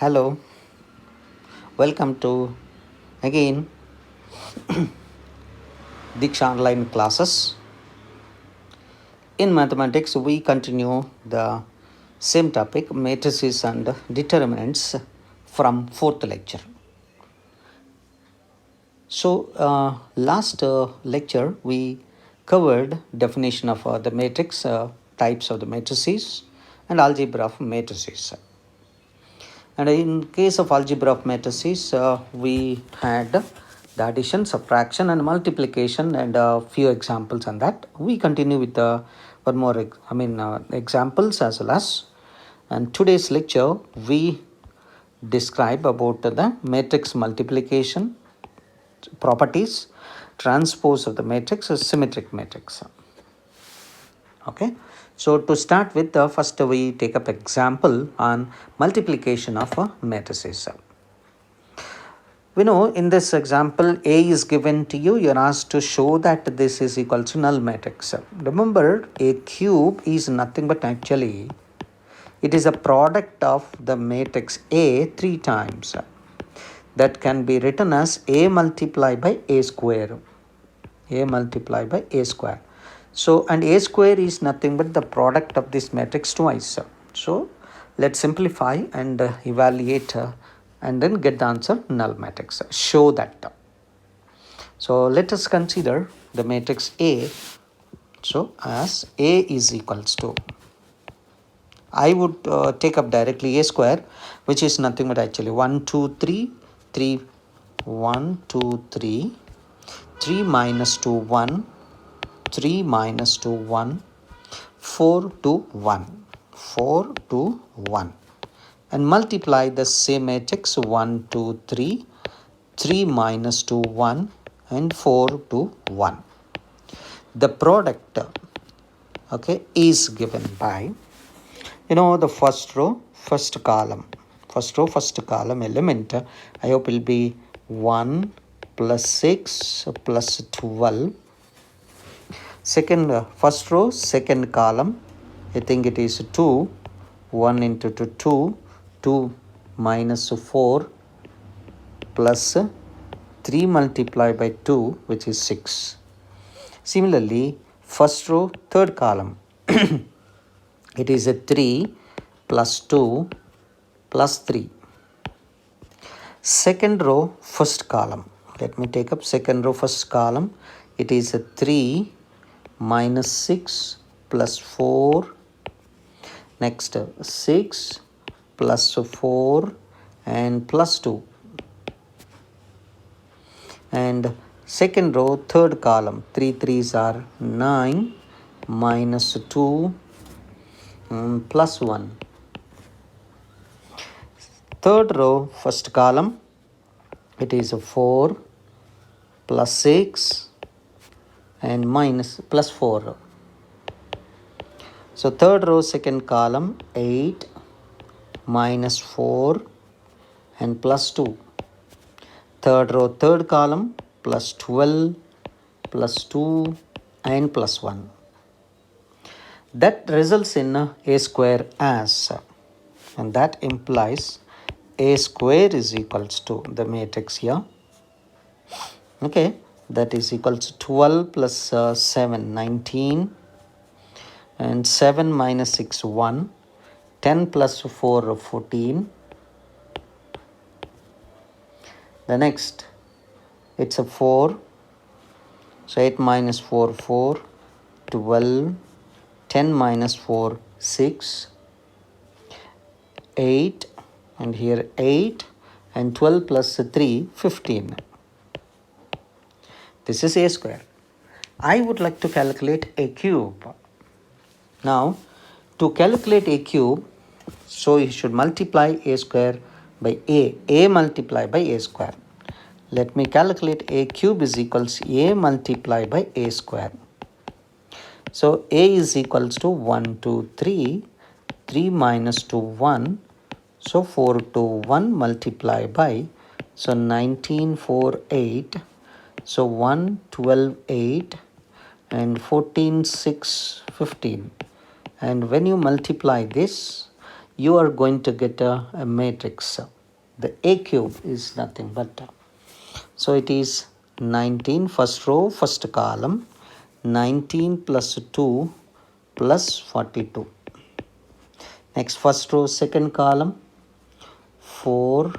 Hello, welcome to again Deeksha Online Classes. In mathematics, we continue the same topic, matrices and determinants, from fourth lecture. So, last lecture we covered definition of the matrix, types of the matrices, and algebra of matrices. And in case of algebra of matrices, we had the addition, subtraction, and multiplication, and a few examples on that. We continue with one more, examples as well as. And today's lecture, we describe about the matrix multiplication properties, transpose of the matrix, symmetric matrix. Okay. So to start with, first we take up example on multiplication of matrices. We know in this example A is given to you, are asked to show that this is equal to null matrix. Remember, a cube is nothing but actually it is a product of the matrix A 3 times. That can be written as A multiplied by A square. A multiplied by A square. So, and A square is nothing but the product of this matrix twice. So, let's simplify and evaluate and then get the answer null matrix. Show that. So, let us consider the matrix A. So, as A is equals to, I would take up directly A square, which is nothing but actually 1, 2, 3, 3, 1, 2, 3, 3 minus 2, 1, 3 minus 2, 1, 4 to 1, 4 to 1, and multiply the same matrix 1, 2, 3, 3 minus 2, 1, and 4 to 1. The product, okay, is given by, the first row, first column. First row, first column element, I hope will be 1 plus 6 plus 12. Second, first row, second column, I think it is 2, 1 into 2, 2 minus 4 plus 3 multiplied by 2, which is 6. Similarly, first row, third column, it is a 3 plus 2 plus 3. Second row, first column, let me take up second row, first column, it is a 3 minus 6 plus 4, next 6 plus 4 and plus 2, and second row, third column, 3 3s are 9 minus 2 plus 1. Third row, first column, it is a 4 plus 6 and minus plus 4. So third row, second column, 8 minus 4 and plus 2. Third row, third column, plus 12 plus 2 and plus 1. That results in A square as, and that implies A square is equals to the matrix here. Okay, that is equals to 12 plus 7, 19, and 7 minus 6, 1, 10 plus 4, 14. The next, it's a 4, so 8 minus 4, 4, 12, 10 minus 4, 6, 8, and here 8, and 12 plus 3, 15. This is A square. I would like to calculate a cube. Now, to calculate a cube, so you should multiply A square by A multiplied by A square. Let me calculate A cube is equals A multiplied by A square. So, A is equals to 1, 2, 3, 3 minus 2, 1, so 4 to 1 multiplied by, so 19, 4, 8, so 1, 12, 8, and 14, 6, 15. And when you multiply this, you are going to get a matrix. The A cube is nothing but, so it is 19, first row, first column, 19 plus 2 plus 42. Next, first row, second column, 4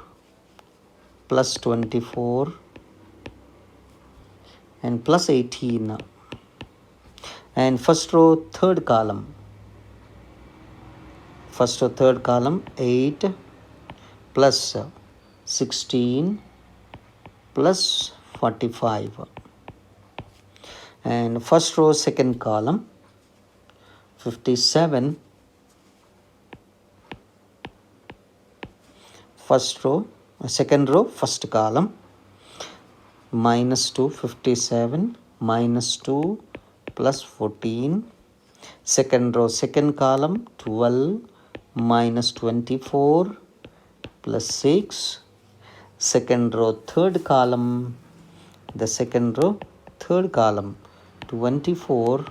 plus 24 and plus 18. And first row, third column, 8 plus 16 plus 45. And first row, second column, 57, second row, first column, minus 2, 57, minus 2 plus 14. Second row, second column, 12 minus 24 plus 6. Second row, third column, the second row, third column, 24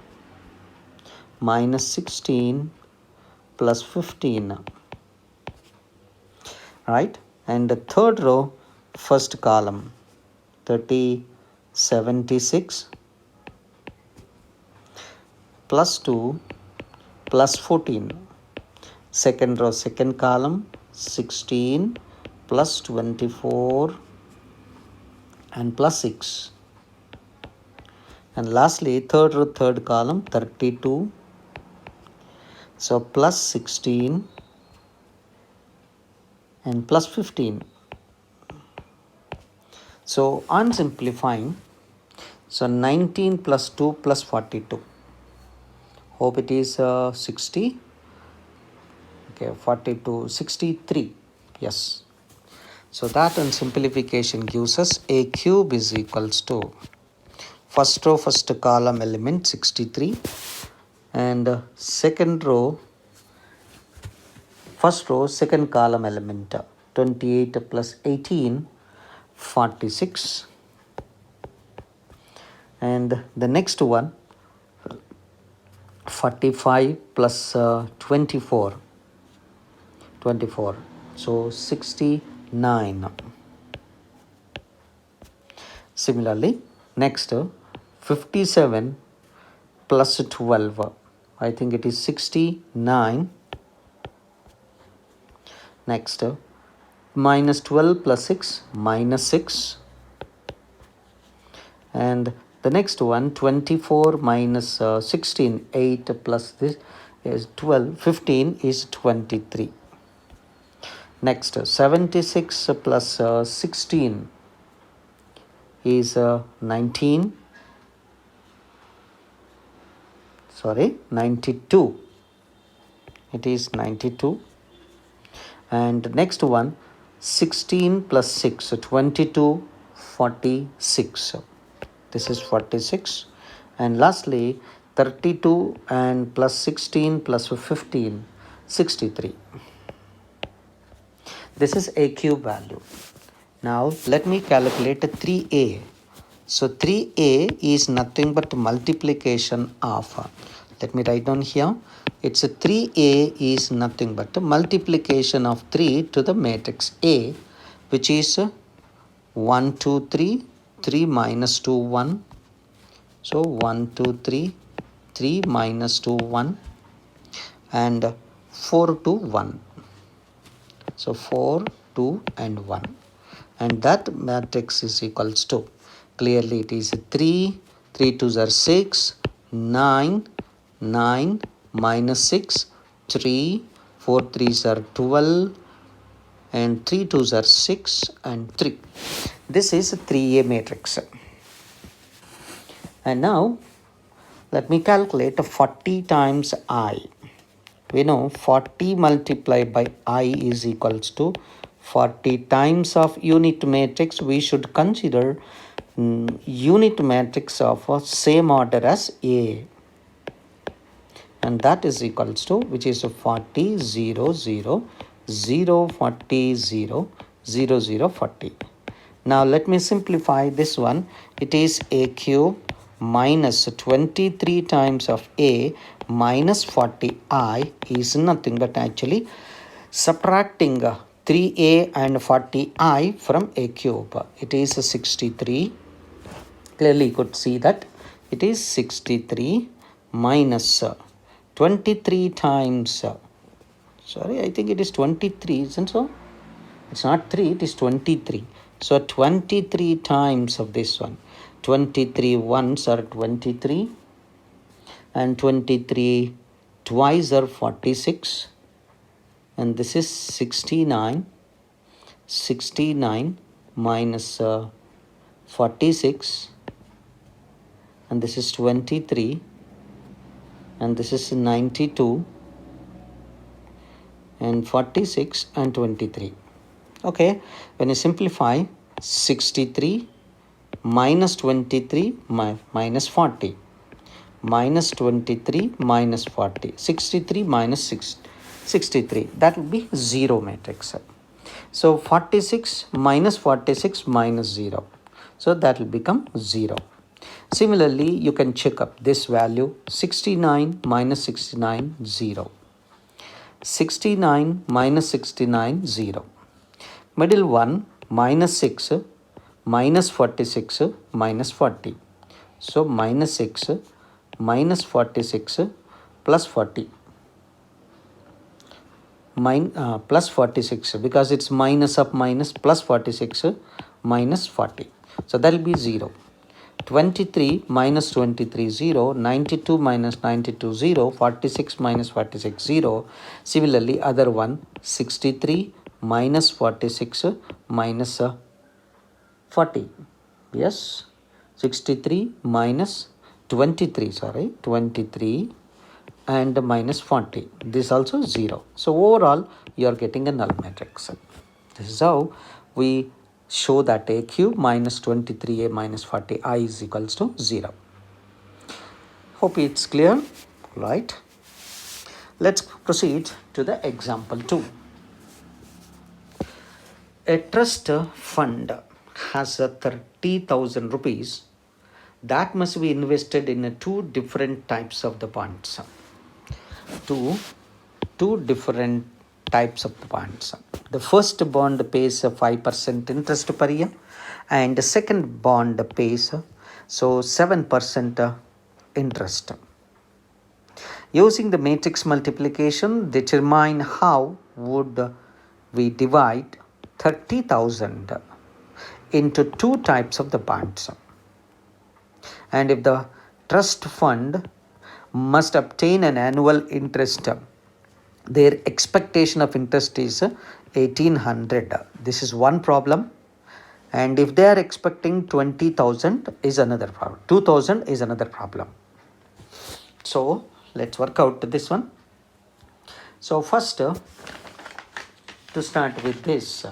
minus 16 plus 15. Right? And the third row, first column, 76 plus 2 plus 14. Second row, second column, 16 plus 24 and plus 6. And lastly, third row, third column, 32. So plus 16 and plus 15. So on simplifying, so 19 plus 2 plus 42. Hope it is 60. Okay, 42, 63. Yes. So that on simplification gives us A cube is equals to first row, first column element 63 and second row, first row, second column element 28 plus 18, 46. And the next one, 45 plus 24. So 69. Similarly, next 57 plus 12. I think it is 69. Next, minus 12 plus 6, minus 6. And the next one, 24 minus 16, 8 plus this is 12, 15 is 23. Next, 76 plus 16 is 19. 92. It is 92. And next one, 16 plus 6, 22, 46. This is 46. And lastly, 32 and plus 16 plus 15, 63. This is A cube value. Now let me calculate 3A. So 3A is nothing but multiplication of, let me write down here, it's a 3A is nothing but multiplication of 3 to the matrix A, which is 1, 2, 3, 3 minus 2, 1. So 1, 2, 3, 3 minus 2, 1 and 4 to 1. So 4, 2 and 1. And that matrix is equals to, clearly it is 3, 3 2s are 6, 9, 9 minus 6, 3, 4 3s are 12 and 3 2s are 6 and 3. This is a 3A matrix. And now let me calculate 40 times I. We know 40 multiplied by I is equals to 40 times of unit matrix. We should consider unit matrix of same order as A. And that is equals to, which is 40, 0, 0, 0, 40, 0, 0, 0, 40. Now let me simplify this one. It is A cube minus 23 times of A minus 40I is nothing but actually Subtracting 3a and 40i from a cube, it is 63. Clearly you could see that it is 63 minus 23 times, sorry, I think it is 23, isn't so? It's not 3, it is 23. So 23 times of this one. 23 ones are 23 and 23 twice are 46, and this is 69. 69 minus 46, and this is 23, and this is 92, and 46 and 23. Okay, when you simplify, 63 minus 23 minus 40, minus 23 minus 40, 63 minus 63, that will be 0 matrix. So 46 minus 46 minus 0, so that will become 0. Similarly, you can check up this value, 69 minus 69, 0. 69 minus 69, 0. Middle one, minus 6 minus 46 minus 40. So minus 6 minus 46 plus 40. Plus 46, because it's minus of minus, plus 46 minus 40. So that will be 0. 23 minus 23, 0. 92 minus 92, 0. 46 minus 46, 0. Similarly, other one, 63 minus 46 minus 40. Yes, 63 minus 23, sorry, 23 and minus 40. This also 0. So overall, you are getting a null matrix. This is how we show that a cube minus 23a minus 40i is equals to 0. Hope it's clear, right? Let's proceed to the example 2. A trust fund has 30,000 rupees that must be invested in two different types of the bonds. Two different types of the bonds. The first bond pays 5% interest per year, and the second bond pays 7% interest. Using the matrix multiplication, determine how would we divide 30,000 into two types of the bonds. And if the trust fund must obtain an annual interest, their expectation of interest is 1800. This is one problem. And if they are expecting 20,000 is another problem. 2,000 is another problem. So let's work out this one. So first, to start with this,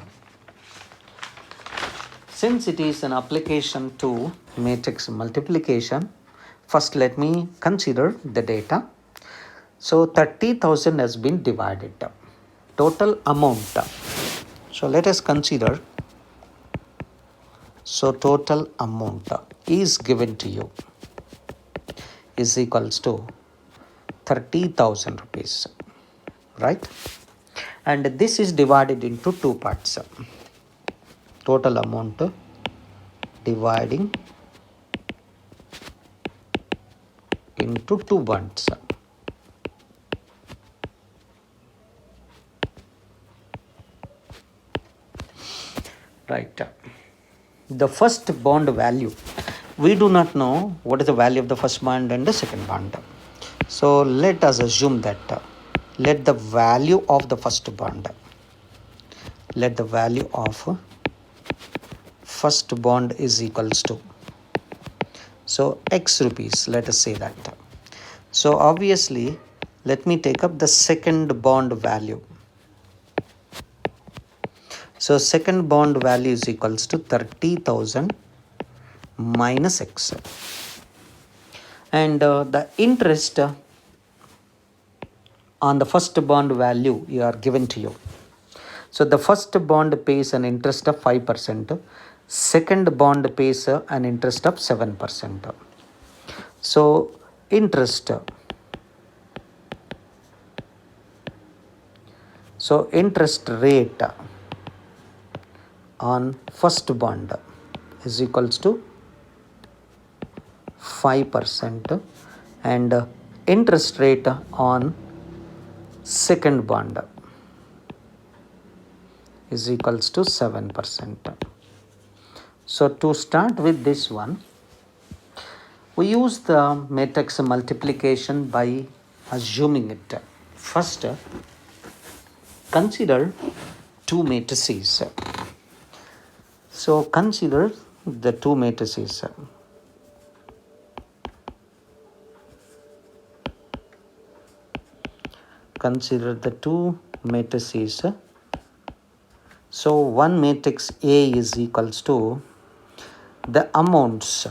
since it is an application to matrix multiplication, first let me consider the data. So 30,000 has been divided. Total amount. So let us consider. So total amount is given to you is equals to 30,000 rupees, right? And this is divided into two parts. Total amount dividing into two bonds. Right. The first bond value, we do not know what is the value of the first bond and the second bond. So let us assume that let the value of the first bond, let the value of first bond is equals to, so X rupees, let us say that. So obviously, let me take up the second bond value. So second bond value is equals to 30,000 minus X. And the interest on the first bond value you are given to you. So the first bond pays an interest of 5%. Second bond pays an interest of 7%. So interest. So interest rate on first bond is equals to 5% and interest rate on second bond is equals to 7%. So to start with this one, we use the matrix multiplication by assuming it. First, consider two matrices. So consider the two matrices. Consider the two matrices. So one matrix A is equals to the amounts.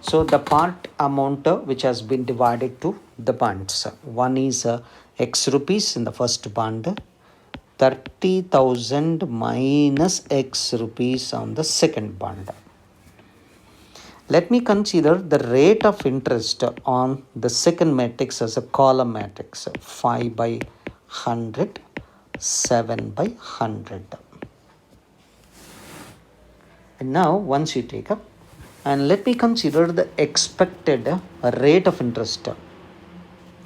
So the part amount which has been divided to the bonds. One is X rupees in the first bond, 30,000 minus X rupees on the second bond. Let me consider the rate of interest on the second matrix as a column matrix, 5 by 100, 7 by 100. And now once you take up, and let me consider the expected rate of interest.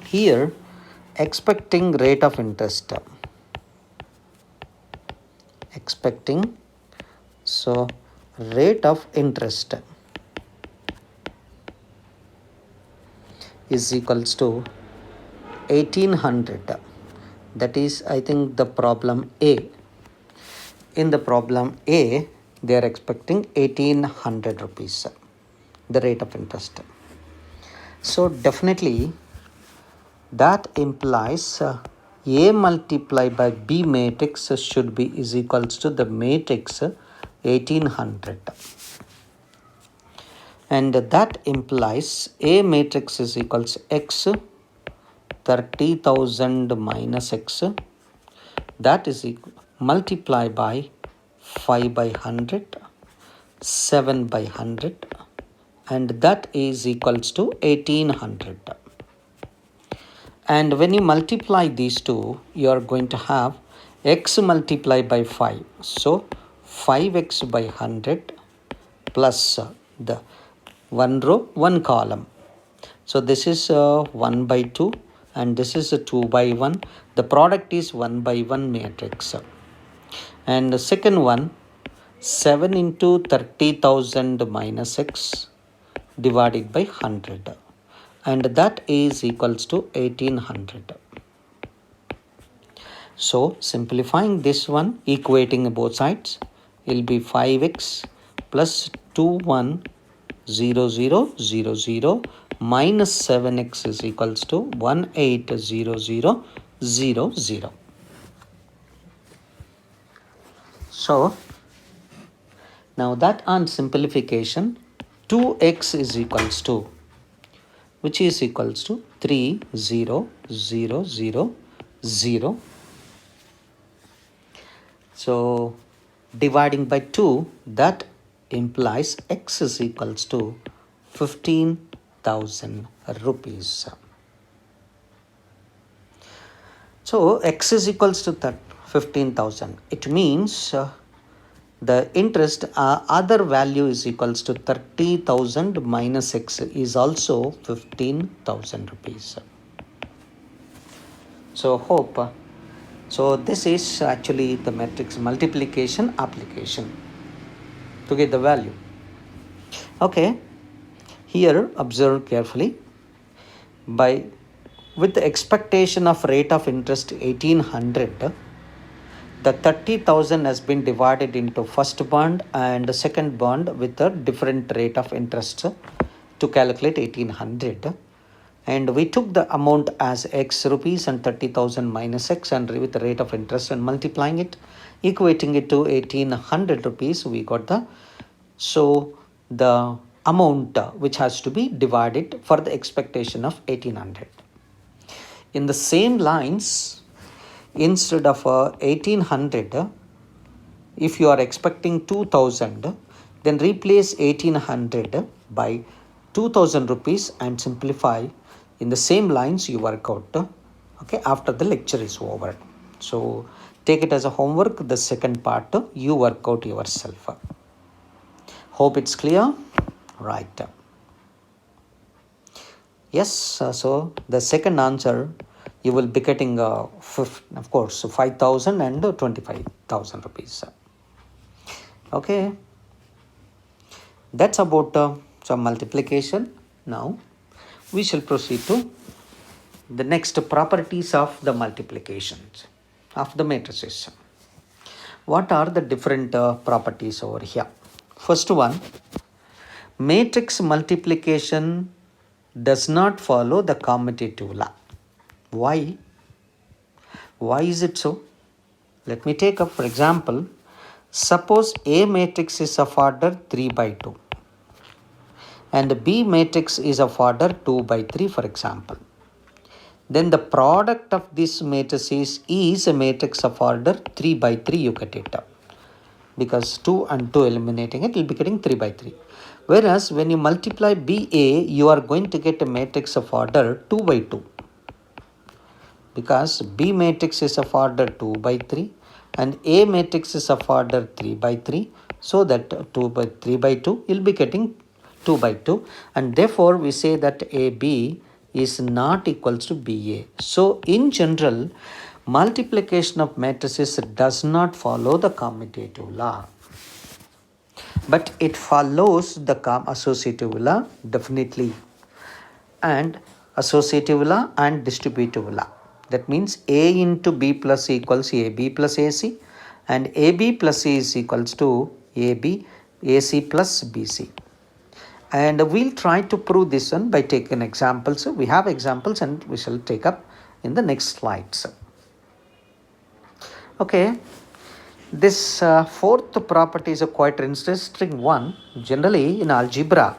Here, expecting rate of interest. Expecting, so rate of interest is equals to 1800. That is, I think, the problem A. In the problem A, they are expecting 1800 rupees, the rate of interest. So definitely that implies A multiplied by B matrix should be is equals to the matrix 1800. And that implies A matrix is equals X 30,000 minus X, that is equal multiply by 5 by 100, 7 by 100, and that is equals to 1800. And when you multiply these two, you are going to have X multiplied by 5. So 5x by 100 plus the one row, one column. So this is 1 by 2 and this is a 2 by 1. The product is 1 by 1 matrix. And the second one, 7 into 30,000 minus X divided by 100. And that is equals to 1800. So simplifying this one, equating both sides, will be 5x plus 210000 minus 7x is equals to 180000. So now that on simplification, 2x is equals to, which is equals to 30000. So dividing by 2, that implies x is equals to 15,000 rupees. So x is equals to 15,000. It means the interest other value is equals to 30,000 minus x is also 15,000 rupees. So hope. So this is actually the matrix multiplication application to get the value. Okay, here observe carefully. With the expectation of rate of interest 1800, the 30,000 has been divided into first bond and the second bond with a different rate of interest to calculate 1800. And we took the amount as X rupees and 30,000 minus X and with the rate of interest and multiplying it, equating it to 1800 rupees, we got the amount which has to be divided for the expectation of 1800. In the same lines, instead of 1800, if you are expecting 2000, then replace 1800 by 2000 rupees and simplify. In the same lines you work out, okay, after the lecture is over. So take it as a homework. The second part you work out yourself. Hope it's clear. Right. Yes, so the second answer you will be getting of course 5,000 and 25,000 rupees. Okay, that's about some multiplication. Now we shall proceed to the next properties of the multiplications of the matrices. What are the different properties over here? First one, matrix multiplication does not follow the commutative law. Why? Why is it so? Let me take up, for example, suppose A matrix is of order 3 by 2 and B matrix is of order 2 by 3, for example. Then the product of this matrices is a matrix of order 3 by 3, you get it. Because 2 and 2 eliminating it, you'll be getting 3 by 3. Whereas when you multiply BA, you are going to get a matrix of order 2 by 2. Because B matrix is of order 2 by 3 and A matrix is of order 3 by 3. So that 2 by 3 by 2, you'll be getting 2 by 2. And therefore, we say that AB is not equals to BA. So in general, multiplication of matrices does not follow the commutative law, but it follows the associative law definitely, and associative law and distributive law. That means A into B plus C equals AB plus AC, and AB plus C is equals to AB, AC plus BC. And we'll try to prove this one by taking examples. We have examples and we shall take up in the next slides. Okay, this fourth property is a quite interesting one. Generally in algebra,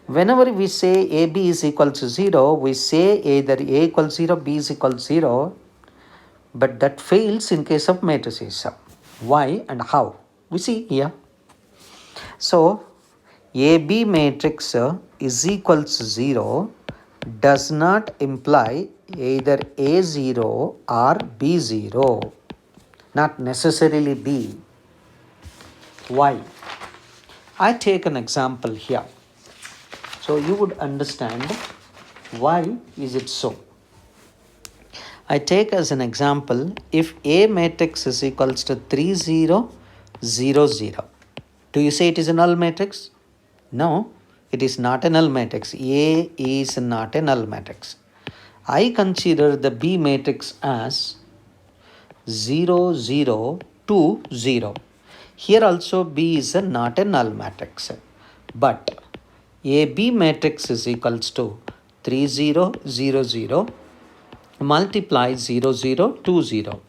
whenever we say AB is equal to 0, we say either A equals 0, B is equal to 0, but that fails in case of matrices. Why and how? We see here. So AB matrix is equals to 0 does not imply either A0 or B0, not necessarily B. Why? I take an example here, so you would understand why is it so. I take as an example, if A matrix is equals to 3 0 0 0, do you say it is a null matrix? No, it is not a null matrix. A is not a null matrix. I consider the B matrix as 0 0 2 0. Here also B is not a null matrix, but AB matrix is equals to 3 0 0 0 multiply 0 0 2 0.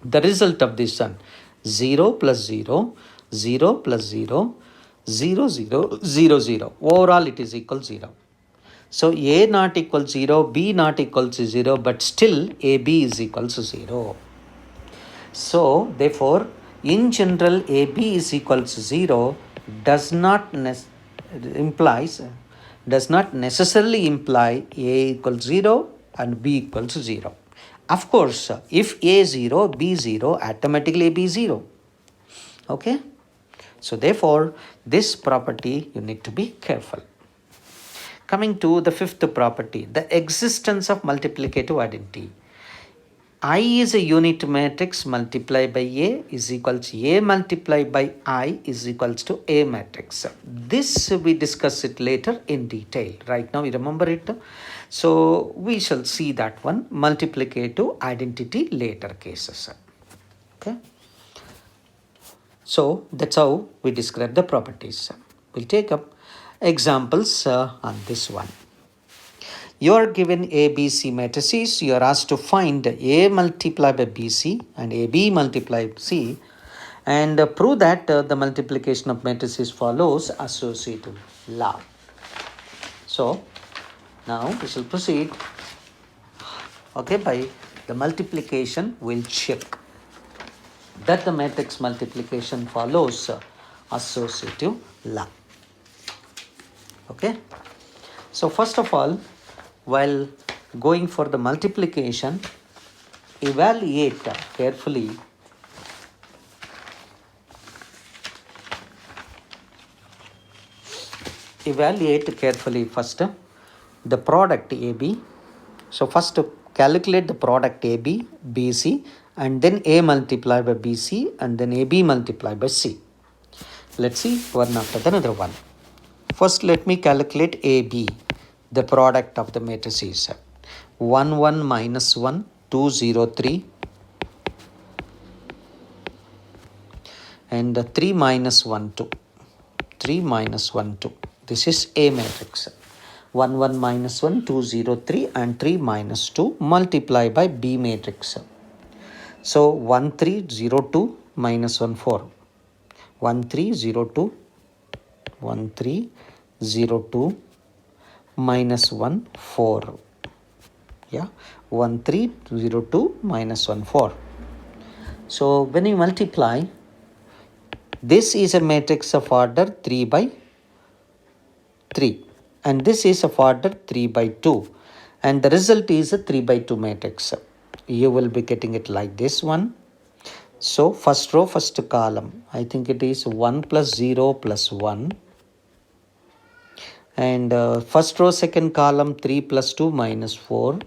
The result of this one, 0 plus 0, 0 plus 0, 0 0 0 0. Overall it is equal 0. So A not equal 0, B not equal to 0, but still AB is equal to 0. So therefore, in general, AB is equal to 0 does not necessarily imply A equals 0 and B equals 0. Of course, if A 0, B 0, automatically B 0. Okay? So therefore, this property you need to be careful. Coming to the fifth property, the existence of multiplicative identity. I is a unit matrix multiplied by A is equals to A multiplied by I is equals to A matrix. This we discuss it later in detail. Right now you remember it. So we shall see that one, multiplicative identity, later cases. Okay. So that's how we describe the properties. We'll take up examples on this one. You are given ABC matrices. You are asked to find A multiplied by BC and AB multiplied by C, and prove that the multiplication of matrices follows associative law. So now we shall proceed. Okay, by the multiplication we'll check that the matrix multiplication follows associative law. Okay, so first of all, while going for the multiplication, evaluate carefully first the product AB. So first calculate the product AB, BC, and then A multiplied by BC, and then AB multiplied by C. Let's see one after the another one. First, let me calculate AB, the product of the matrices. 1, 1 minus 1, 2, 0, 3. And 3 minus 1, 2. 3 minus 1, 2. This is A matrix. 1, 1 minus 1, 2, 0, 3 and 3 minus 2 multiply by B matrix. So 1, 3, 0, 2 minus 1, 4. 1, 3, 0, 2. 1, 3, 0, 2 minus 1, 4. Yeah, 1, 3, 0, 2 minus 1, 4. So when you multiply, this is a matrix of order 3 by 3 and this is of order 3 by 2 and the result is a 3 by 2 matrix. You will be getting it like this one. So first row, first column, I think it is 1 plus 0 plus 1. And first row, second column, 3 plus 2 minus 4.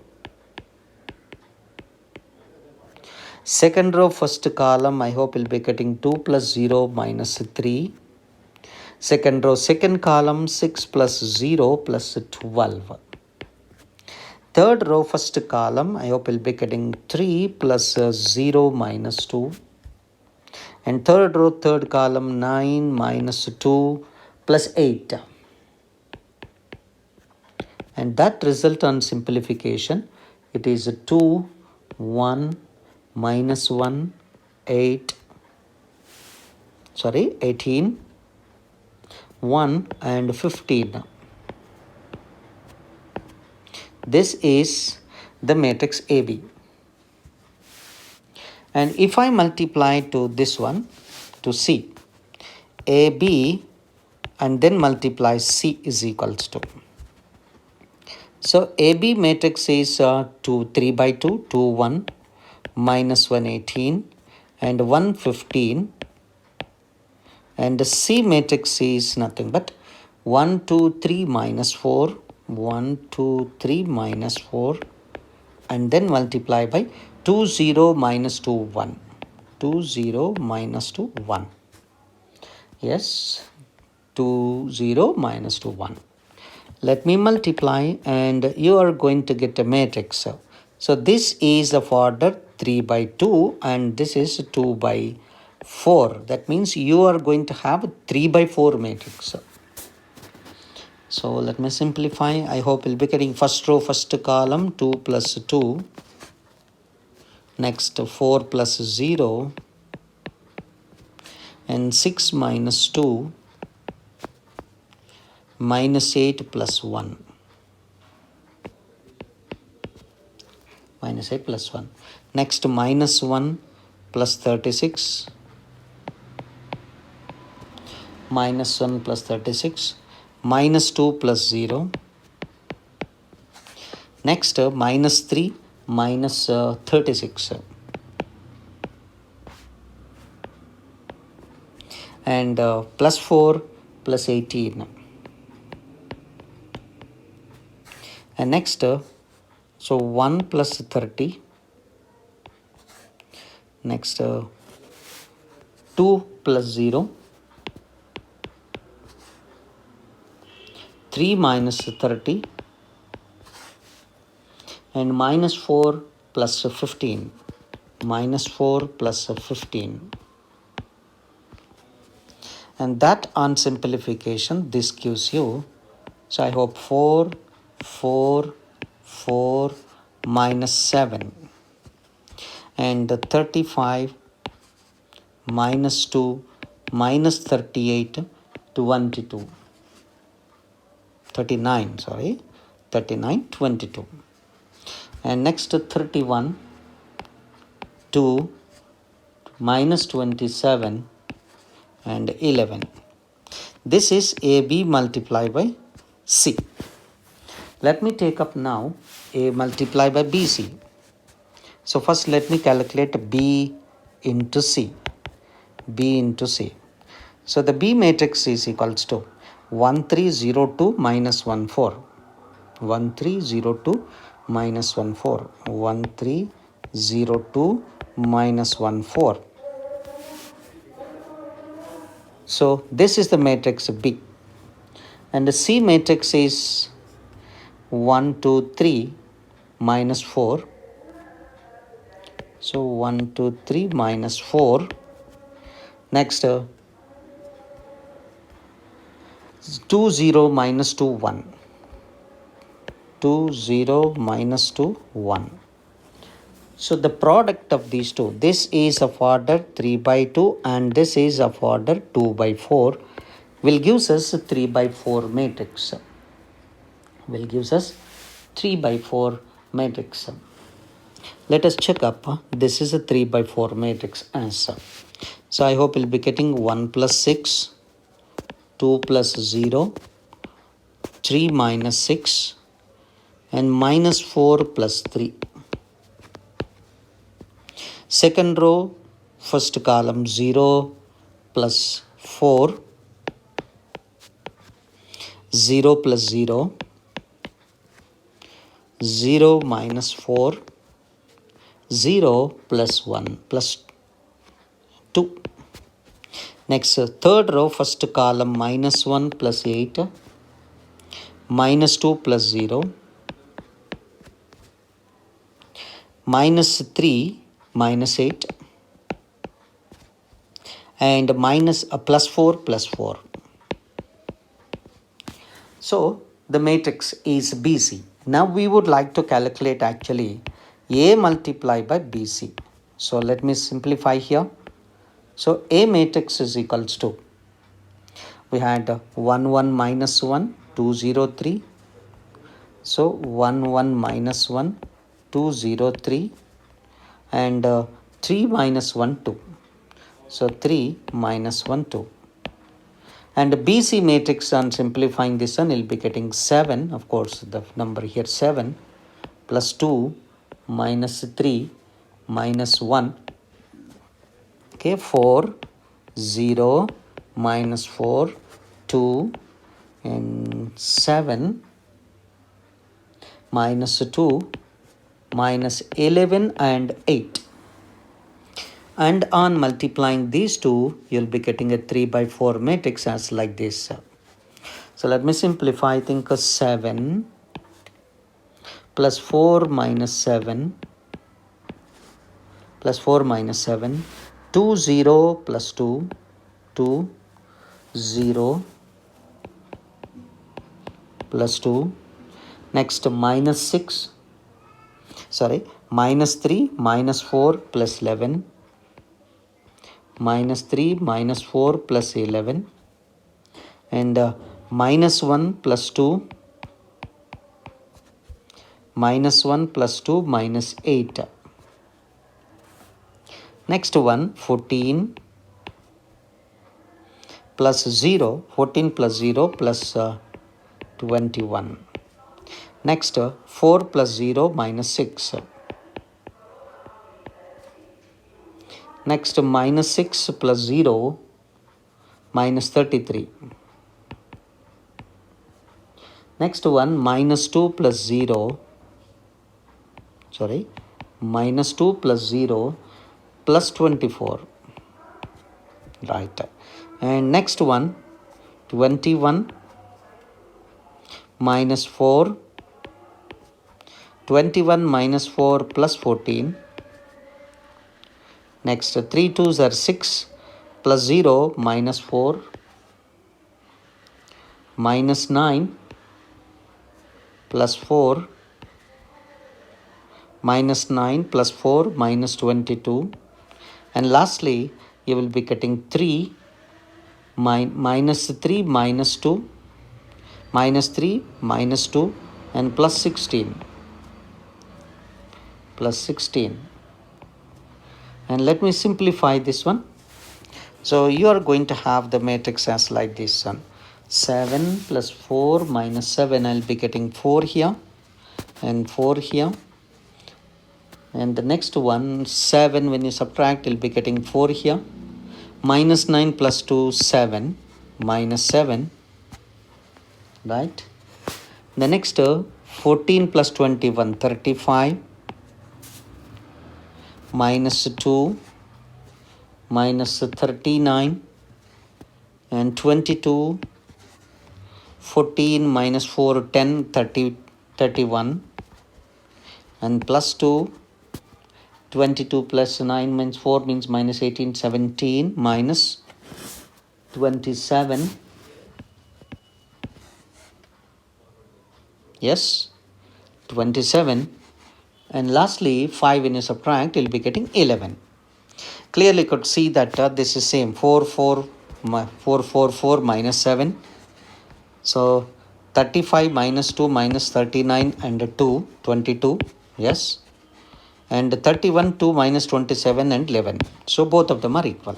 Second row, first column, I hope you'll be getting 2 plus 0 minus 3. Second row, second column, 6 plus 0 plus 12. Third row, first column, I hope you'll be getting 3 plus 0 minus 2. And third row, third column, 9 minus 2 plus 8. And that result on simplification, it is 2, 1, minus 1, 8, 18, 1 and 15. This is the matrix AB. And if I multiply to this one, to C, AB and then multiply C is equals to. So AB matrix is 2, 3 by 2, 2, 1, minus 1, 18 and 1, 15. And the C matrix is nothing but 1, 2, 3 minus 4, 1, 2, 3 minus 4 and then multiply by 2, 0 minus 2, 1. 2, 0 minus 2, 1. Yes, 2, 0 minus 2, 1. Let me multiply and you are going to get a matrix. So this is of order 3 by 2 and this is 2 by 4. That means you are going to have a 3 by 4 matrix. So let me simplify. I hope you'll be getting first row, first column, 2 plus 2. Next 4 plus 0. And 6 minus 2. Minus 8 plus 1. Minus 8 plus 1. Next minus 1 plus 36. Minus 1 plus 36. Minus 2 plus 0. Next minus 3 minus 36. And plus 4 plus 18. And next, so 1 plus 30. Next, 2 plus 0. 3 minus 30. And minus 4 plus 15. Minus 4 plus 15. And that on simplification, this gives you, so I hope 4, 4, 4, minus 7. And 35, minus 2, minus 38, 22. 39, 39, 22. And next 31, 2, minus 27, and 11. This is AB multiplied by C. Let me take up now A multiplied by BC. So first let me calculate B into C. B into C. So the B matrix is equals to 1302 minus 14. 1302 minus 14. 1302 minus 14. So this is the matrix B. And the C matrix is 1, 2, 3 minus 4. So 1, 2, 3 minus 4. Next 2, 0 minus 2, 1. 2, 0 minus 2, 1. So the product of these two, this is of order 3 by 2 and this is of order 2 by 4, will gives us 3 by 4 matrix. Will gives us 3 by 4 matrix. Let us check up. This is a 3 by 4 matrix answer. So I hope you'll be getting 1 plus 6, 2 plus 0, 3 minus 6 and minus 4 plus 3. Second row, first column 0 plus 4, 0 plus 0, 0 minus 4, 0 plus 1 plus 2. Next, third row, first column minus 1 plus 8, minus 2 plus 0, minus 3 minus 8 and minus plus 4 plus 4. So the matrix is BC. Now we would like to calculate actually A multiplied by BC. So let me simplify here. So A matrix is equals to, we had 1 1 minus 1 2 0 3. So 1 1 minus 1 2 0 3 and 3 minus 1 2. So 3 minus 1 2. And BC matrix, on simplifying this one, will be getting 7. Of course, the number here 7 plus 2 minus 3 minus 1. Okay, 4, 0, minus 4, 2 and 7 minus 2 minus 11 and 8. And on multiplying these two, you'll be getting a 3 by 4 matrix as like this. So let me simplify. I think 7 plus 4 minus 7 plus 4 minus 7, 2 0 plus 2, 2 0 plus 2. Next minus 6, minus 3 minus 4 plus 11. Minus 3 minus 4 plus 11 and minus 1 plus 2, minus 1 plus 2 minus 8. Next one, 14 plus 0, 14 plus 0 plus 21. Next 4 plus 0 minus 6. Next minus 6 plus 0 minus 33. Next one, minus 2 plus 0, minus 2 plus 0 plus 24. Right. And next one, 21 minus 4, 21 minus 4 plus 14. Next 3 2s are 6 plus 0 minus 4 minus 9 plus 4 minus 9 plus 4 minus 22. And lastly, you will be getting 3 minus 3 minus 2 minus 3 minus 2 and plus 16. Plus 16. And let me simplify this one. So you are going to have the matrix as like this one. 7 plus 4 minus 7, I'll be getting 4 here and 4 here. And the next one, 7, when you subtract, you'll be getting 4 here. Minus 9 plus 2, 7. Minus 7. Right? The next, 14 plus 21, 35. Minus 2. Minus 39. And 22. 14 minus 4, 10, 30, 31. And plus 2. 22 plus 9 means 4 means minus 18, 17 minus 27. Yes, 27. And lastly, 5 when you subtract, you'll be getting 11. Clearly could see that this is same. 4, 4, 4, 4, 4 minus 7. So 35 minus 2 minus 39 and 2, 22. Yes. And 31, 2 minus 27 and 11. So both of them are equal.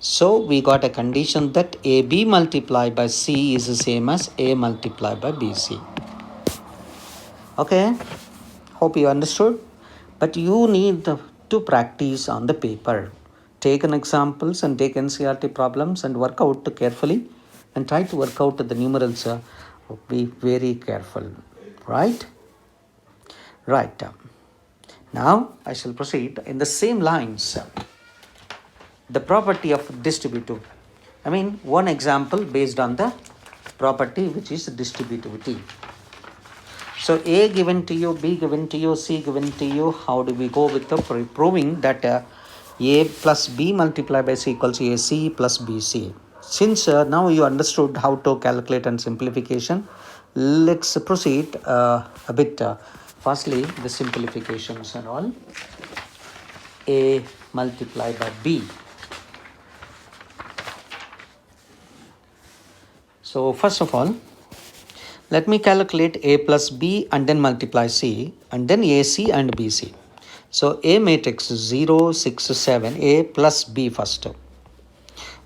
So we got a condition that AB multiplied by C is the same as A multiplied by BC. Okay, hope you understood. But you need to practice on the paper. Take an examples and take NCERT problems and work out carefully and try to work out the numerals. Be very careful. Right? Right. Now I shall proceed in the same lines. The property of distributive. One example based on the property which is distributivity. So A given to you, B given to you, C given to you. How do we go with the proving that A plus B multiplied by C equals AC plus BC? Since now you understood how to calculate and simplification, let's proceed a bit. Firstly, the simplifications and all. A multiplied by B. So first of all, let me calculate A plus B and then multiply C and then AC and BC. So A matrix 0, 6, 7, A plus B first.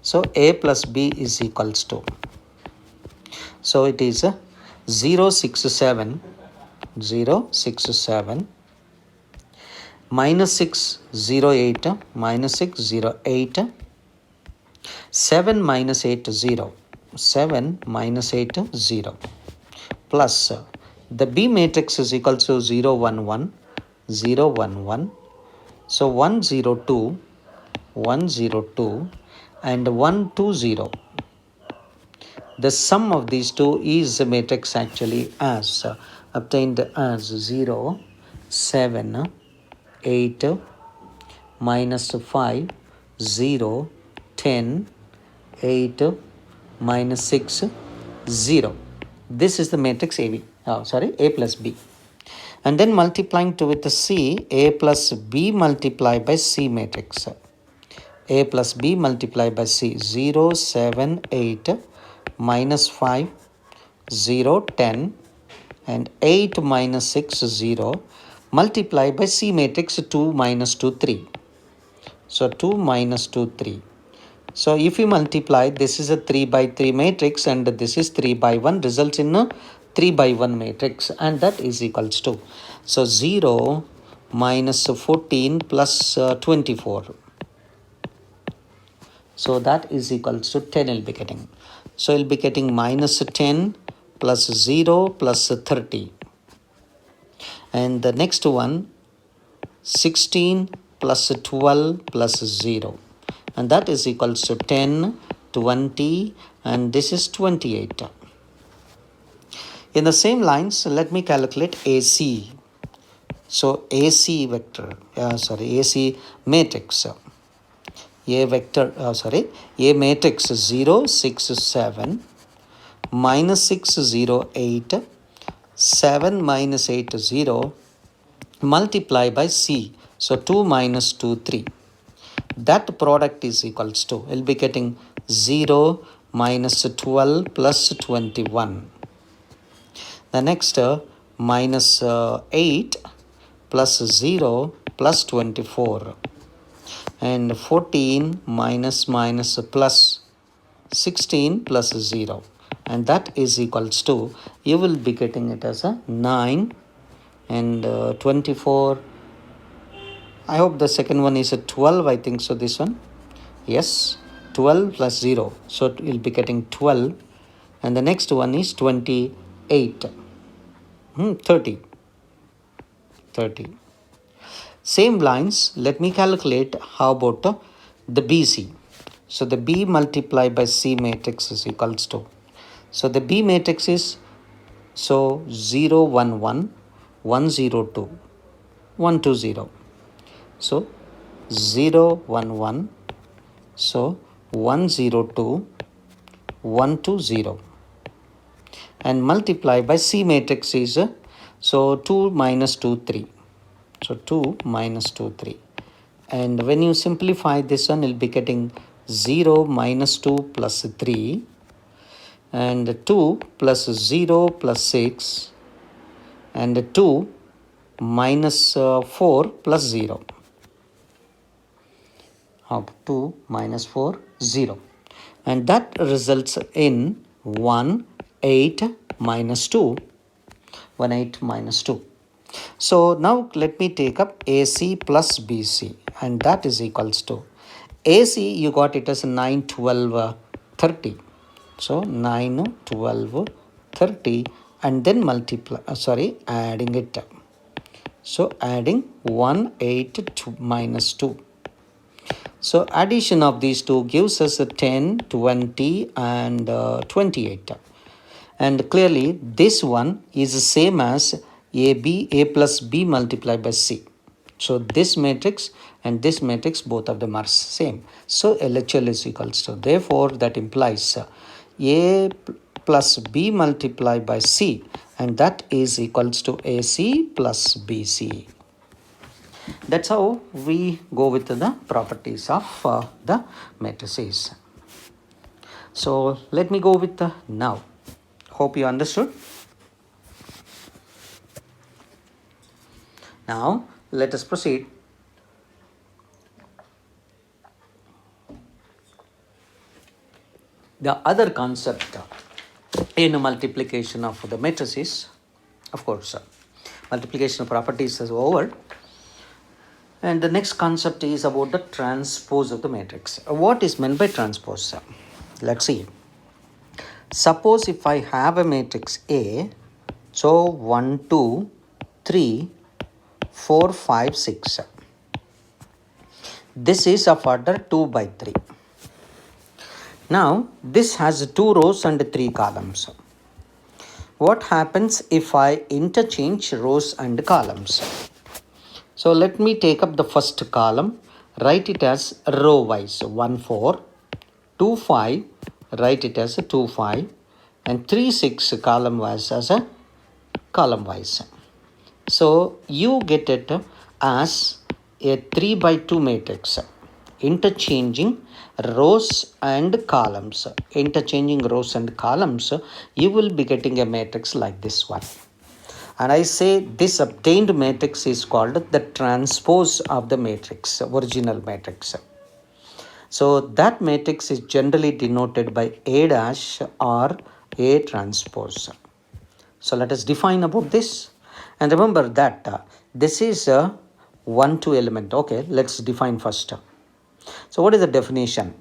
So A plus B is equals to. So it is 0, 6, 7, 0, 6, 7, minus 6, 0, 8, minus 6, 0, 8, 7 minus 8, 0, 7 minus 8, 0. Plus the B matrix is equal to 0, 1, 1, 0, 1, 1. So 1, 0, 2, 1, 0, 2 and 1, 2, 0. The sum of these two is the matrix actually as obtained as 0, 7, 8, minus 5, 0, 10, 8, minus 6, 0. This is the matrix A plus B. And then multiplying to with the C, A plus B multiplied by C matrix. A plus B multiplied by C, 0, 7, 8, minus 5, 0, 10, and 8 minus 6, 0, multiplied by C matrix 2 minus 2, 3. So 2 minus 2, 3. So if you multiply, this is a 3 by 3 matrix and this is 3 by 1, results in a 3 by 1 matrix, and that is equals to. So 0 minus 14 plus 24. So that is equals to 10 will be getting. So you'll be getting minus 10 plus 0 plus 30. And the next one, 16 plus 12 plus 0. And that is equals to 10, 20, and this is 28. In the same lines, let me calculate AC. So AC vector, AC matrix. A matrix 0, 6, 7, minus 6, 0, 8, 7 minus 8, 0, multiply by C. So 2 minus 2, 3. That product is equals to, we'll be getting 0 minus 12 plus 21. The next minus 8 plus 0 plus 24. And 14 minus plus 16 plus 0. And that is equals to, you will be getting it as a 9 and 24 I hope the second one is a 12, I think so, this one. Yes, 12 plus 0. So we'll be getting 12. And the next one is 28. 30. 30. Same lines, let me calculate how about the BC. So the B multiplied by C matrix is equals to. So the B matrix is 0, 1, 1, 1, 0, 2, 1, 2, 0. So 0, 1, 1. So 1, 0, 2, 1, 2, 0. And multiply by C matrix is 2 minus 2, 3. So 2 minus 2, 3. And when you simplify this one, you'll be getting 0 minus 2 plus 3. And 2 plus 0 plus 6. And 2 minus 4 plus 0. 2 minus 4, 0. And that results in 1, 8 minus 2. 1, 8 minus 2. So now let me take up AC plus BC, and that is equals to AC, you got it as 9, 12, 30. So 9, 12, 30, and then adding it. So adding 1, 8 2 minus 2. So addition of these two gives us a 10, 20, and 28. And clearly this one is the same as A plus B multiplied by C. So this matrix and this matrix, both of them are same. So LHL is equals to, therefore that implies A plus B multiplied by C, and that is equals to AC plus BC. That's how we go with the properties of the matrices. So let me go with now. Hope you understood. Now let us proceed. The other concept in multiplication of the matrices, of course, multiplication properties is over. And the next concept is about the transpose of the matrix. What is meant by transpose? Let's see. Suppose if I have a matrix A, so 1, 2, 3, 4, 5, 6. This is of order 2 by 3. Now this has 2 rows and 3 columns. What happens if I interchange rows and columns? So let me take up the first column, write it as row wise 1, 4, 2, 5, write it as a 2, 5, and 3, 6 column wise as a column wise. So you get it as a 3 by 2 matrix, interchanging rows and columns. Interchanging rows and columns, you will be getting a matrix like this one. And I say this obtained matrix is called the transpose of the matrix, original matrix. So that matrix is generally denoted by A dash or A transpose. So let us define about this. And remember that this is a 1, 2 element. Okay, let's define first. So what is the definition?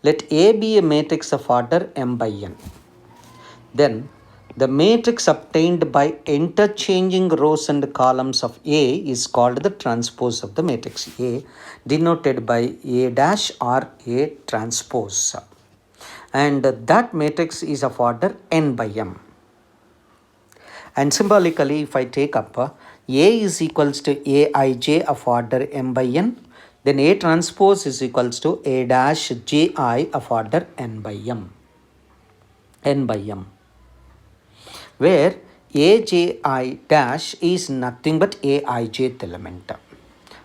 Let A be a matrix of order m by n. Then the matrix obtained by interchanging rows and columns of A is called the transpose of the matrix A, denoted by A dash or A transpose. And that matrix is of order n by m. And symbolically, if I take up A is equals to Aij of order m by n, then A transpose is equals to A dash Ji of order n by m. N by m. Where Aj dash is nothing but Aij element.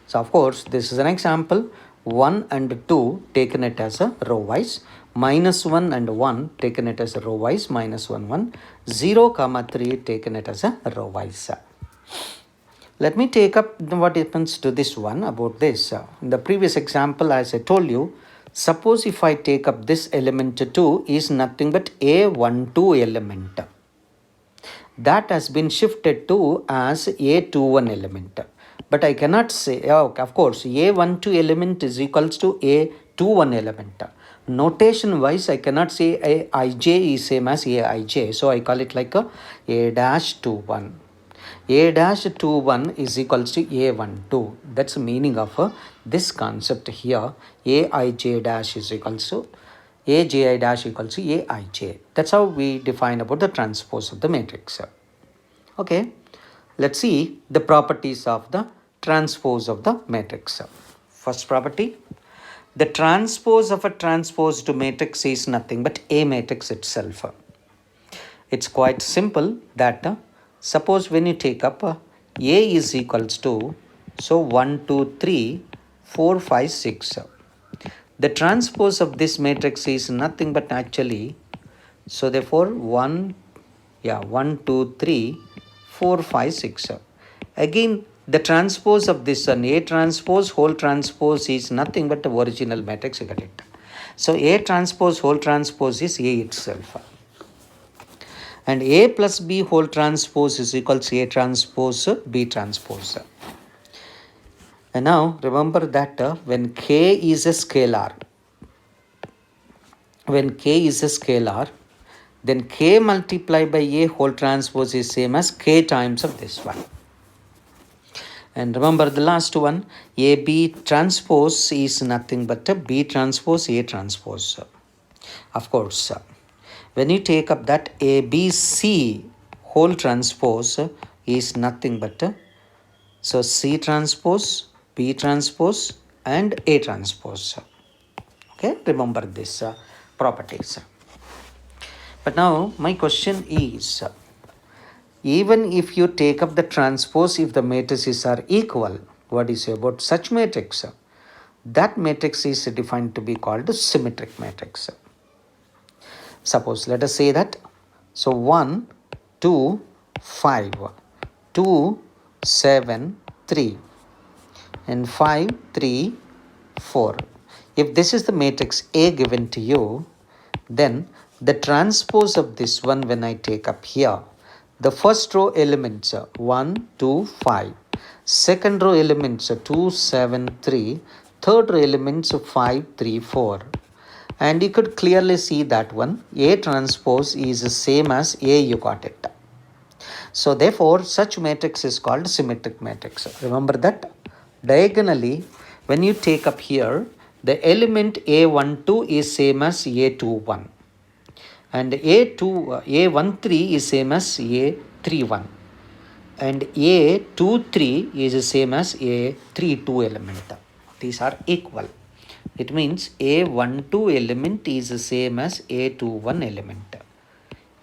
So of course, this is an example. 1 and 2 taken it as a row wise, minus 1 and 1 taken it as a row wise, minus 1, 1, 0, 3 taken it as a row wise. Let me take up what happens to this one about this. In the previous example, as I told you, suppose if I take up this element 2 is nothing but A12 element. That has been shifted to as A21 element. But I cannot say, okay, of course, A12 element is equals to A21 element. Notation wise, I cannot say Aij is same as Aij. So I call it like A dash 21. A dash 21 is equals to A12. That's the meaning of this concept here. Aij dash is equals to Aji dash equals to Aij. That's how we define about the transpose of the matrix. Okay, let's see the properties of the transpose of the matrix. First property, the transpose of a transposed matrix is nothing but A matrix itself. It's quite simple that suppose when you take up A is equals to, so 1, 2, 3, 4, 5, 6. The transpose of this matrix is nothing but actually, so therefore 1, 2, 3, 4, 5, 6. Again, the transpose of this one, A transpose whole transpose is nothing but the original matrix, you get it. So A transpose whole transpose is A itself. And A plus B whole transpose is equal to A transpose B transpose. And now remember that when K is a scalar, then K multiplied by A whole transpose is same as K times of this one. And remember the last one, AB transpose is nothing but a B transpose A transpose. Of course, when you take up that ABC whole transpose is nothing but so C transpose, B transpose and A transpose. Okay, remember this properties. But now my question is, even if you take up the transpose, if the matrices are equal, what is about such matrix? That matrix is defined to be called symmetric matrix. Suppose let us say that, so 1, 2, 5, 2, 7, 3 and 5, 3, 4. If this is the matrix A given to you, then the transpose of this one when I take up here, the first row elements 1, 2, 5, second row elements 2, 7, 3, third row elements 5, 3, 4. And you could clearly see that one, A transpose is the same as A, you got it. So therefore, such matrix is called symmetric matrix. Remember that diagonally, when you take up here, the element A12 is same as A21. And A13 is same as A31. And A23 is the same as A32 element. These are equal. It means A12 element is the same as A21 element.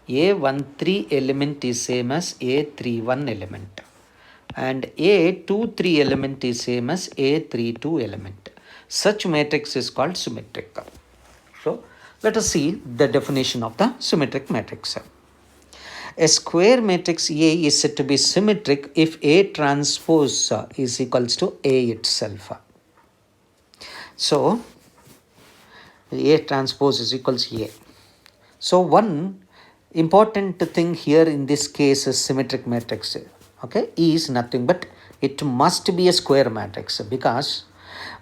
A13 element is same as A31 element. And A23 element is same as A32 element. Such matrix is called symmetric. So let us see the definition of the symmetric matrix. A square matrix A is said to be symmetric if A transpose is equals to A itself. So A transpose is equals to A. So one important thing here in this case is symmetric matrix, okay, is nothing but it must be a square matrix, because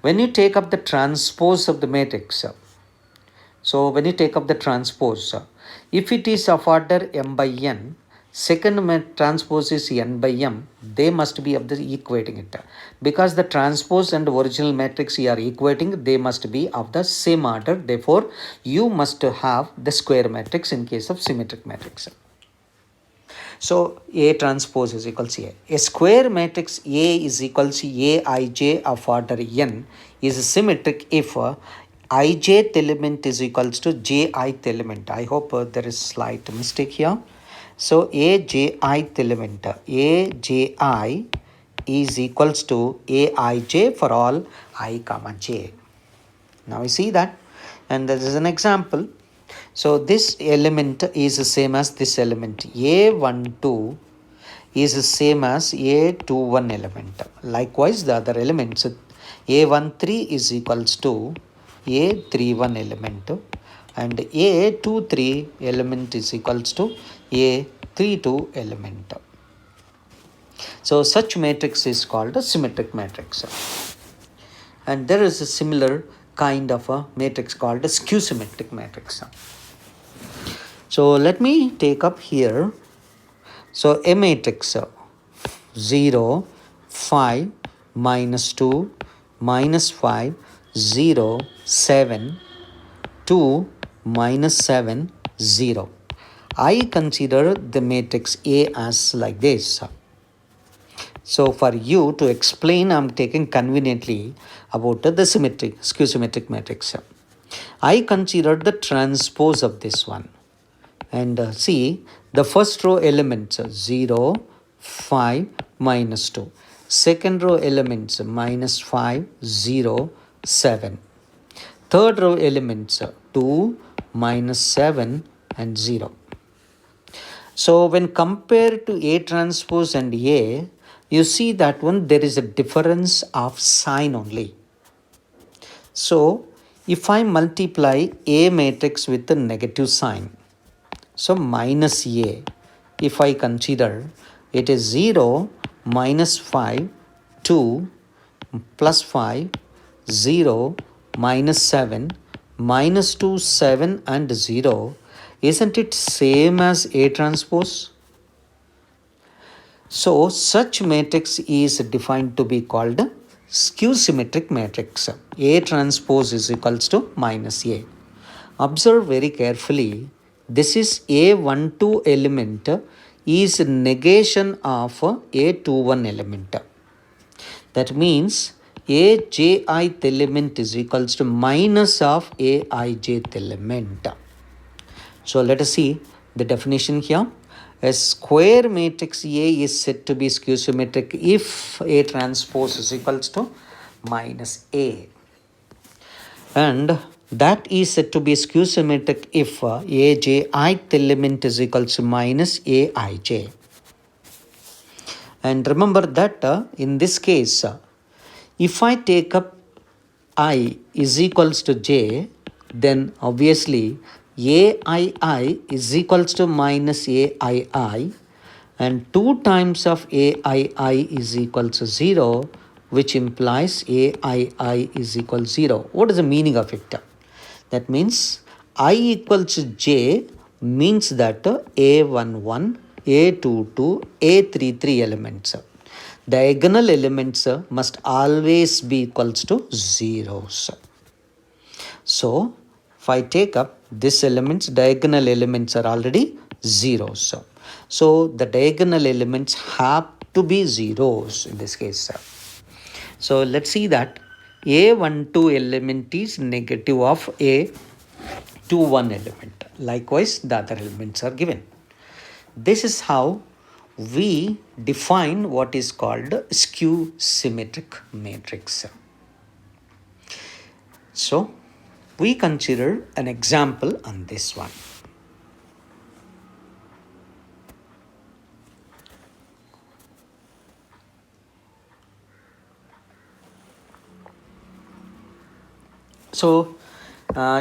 when you take up the transpose of the matrix, so when you take up the transpose, if it is of order m by n, second transpose is n by m, they must be of the equating it. Because the transpose and original matrix you are equating, they must be of the same order. Therefore, you must have the square matrix in case of symmetric matrix. So A transpose is equals to A. A square matrix A is equals to Aij of order n is symmetric if ijth element is equals to jith element. I hope there is slight mistake here. So ajith element, Aji is equals to Aij for all I comma j. Now we see that, and there is an example. So this element is the same as this element. A12 is the same as A21 element. Likewise, the other elements, A13 is equals to A31 element, and A23 element is equals to A32 element. So such matrix is called a symmetric matrix. And there is a similar kind of a matrix called a skew symmetric matrix. So let me take up here. So a matrix 0, 5, minus 2, minus 5, 0, 7, 2, minus 7, 0. I consider the matrix A as like this. So for you to explain, I'm taking conveniently about the skew symmetric matrix. I consider the transpose of this one. And see, the first row elements 0, 5, minus 2. Second row elements minus 5, 0, 7. Third row elements 2, minus 7 and 0. So when compared to A transpose and A, you see that one there is a difference of sign only. So if I multiply A matrix with a negative sign, so minus A, if I consider it is 0, minus 5, 2, plus 5, 0, minus 7, minus 2, 7 and 0, isn't it same as A transpose? So such matrix is defined to be called skew symmetric matrix. A transpose is equals to minus A. Observe very carefully. This is A12 element is negation of A21 element. That means Ajth element is equals to minus of Aijth element. So let us see the definition here. A square matrix A is said to be skew symmetric if A transpose is equals to minus A. And that is said to be skew symmetric if Ajth element is equals to minus Aij. And remember that in this case, if I take up I is equals to j, then obviously Aii is equals to minus Aii, and 2 times of Aii is equals to 0, which implies Aii is equal to 0. What is the meaning of it? That means I equals to j means that A11, A22, A33 elements. Diagonal elements must always be equals to zeros. So if I take up this elements, diagonal elements are already zeros. So the diagonal elements have to be zeros in this case. So let's see that A12 element is negative of A21 element. Likewise, the other elements are given. This is how we define what is called skew symmetric matrix. So we consider an example on this one. So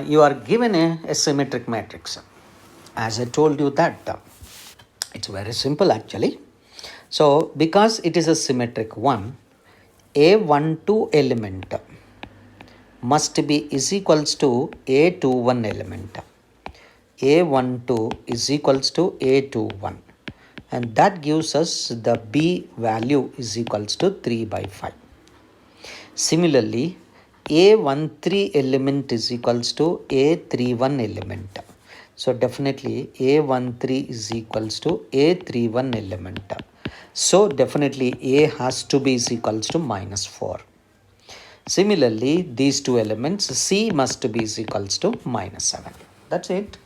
you are given a symmetric matrix. As I told you that it's very simple actually. So because it is a symmetric one, A12 element must be is equals to A21 element. A12 is equals to A21, and that gives us the B value is equals to 3 by 5. Similarly, A13 element is equals to A31 element. So definitely A13 is equals to A31 element. So definitely A has to be is equals to minus 4. Similarly, these two elements C must be is equals to minus 7. That's it.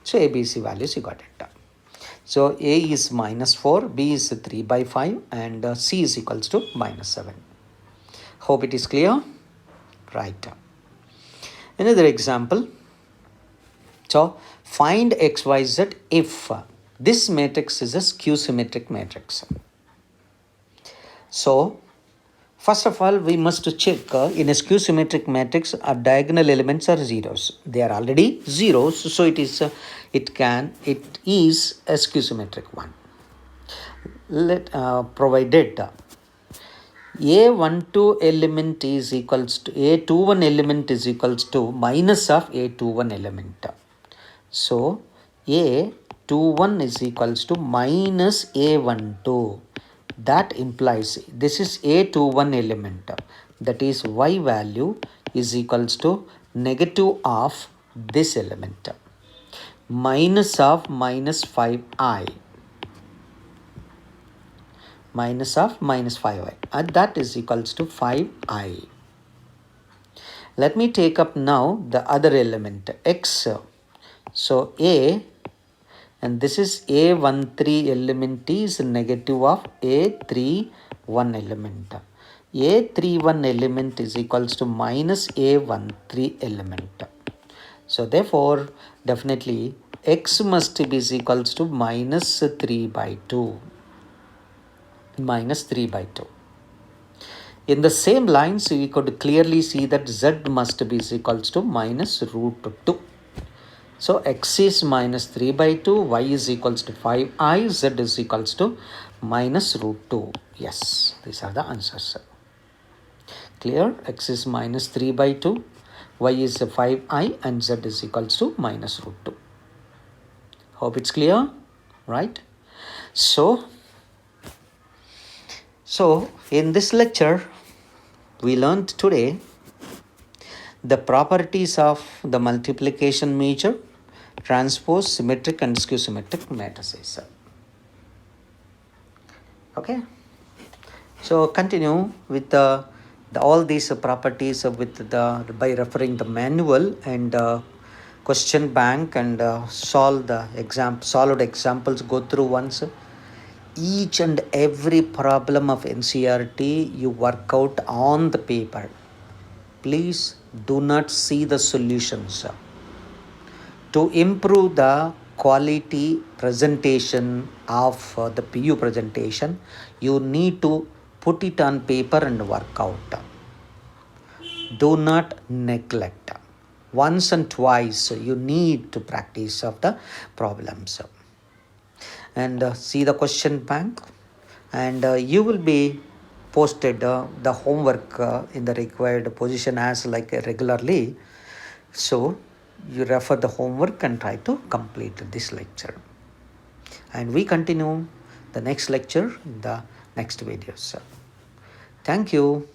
So ABC values you got it. So A is minus 4, B is 3 by 5 and C is equals to minus 7. Hope it is clear. Right. Another example. So find XYZ if this matrix is a skew symmetric matrix. So first of all, we must check in a skew symmetric matrix our diagonal elements are zeros. They are already zeros, so it is a skew symmetric one. provided A12 element is equals to A21 element is equals to minus of A21 element. So A21 is equals to minus A12. That implies this is A21 element. That is y value is equals to negative of this element minus of minus 5i minus of minus 5i and that is equals to 5i. Let me take up now the other element x. So a and this is A13 element is negative of A31 element. A31 element is equals to minus A13 element. So therefore definitely x must be is equals to minus 3 by 2. Minus 3 by 2. In the same lines we could clearly see that z must be is equals to minus root 2. So x is minus 3 by 2, y is equals to 5i, z is equals to minus root 2. Yes, these are the answers. Clear? X is minus 3 by 2, y is 5i and z is equals to minus root 2. Hope it's clear, right? So in this lecture, we learned today the properties of the multiplication measure, transpose, symmetric and skew symmetric matrices. Okay. So continue with all these properties with by referring the manual and question bank and solve the solid examples. Go through once. Each and every problem of NCERT you work out on the paper. Please do not see the solutions. To improve the quality presentation of the PU presentation, you need to put it on paper and work out. Do not neglect. Once and twice you need to practice of the problems. And see the question bank, and you will be posted the homework in the required position as like regularly. So you refer the homework and try to complete this lecture, and we continue the next lecture in the next videos. Thank you.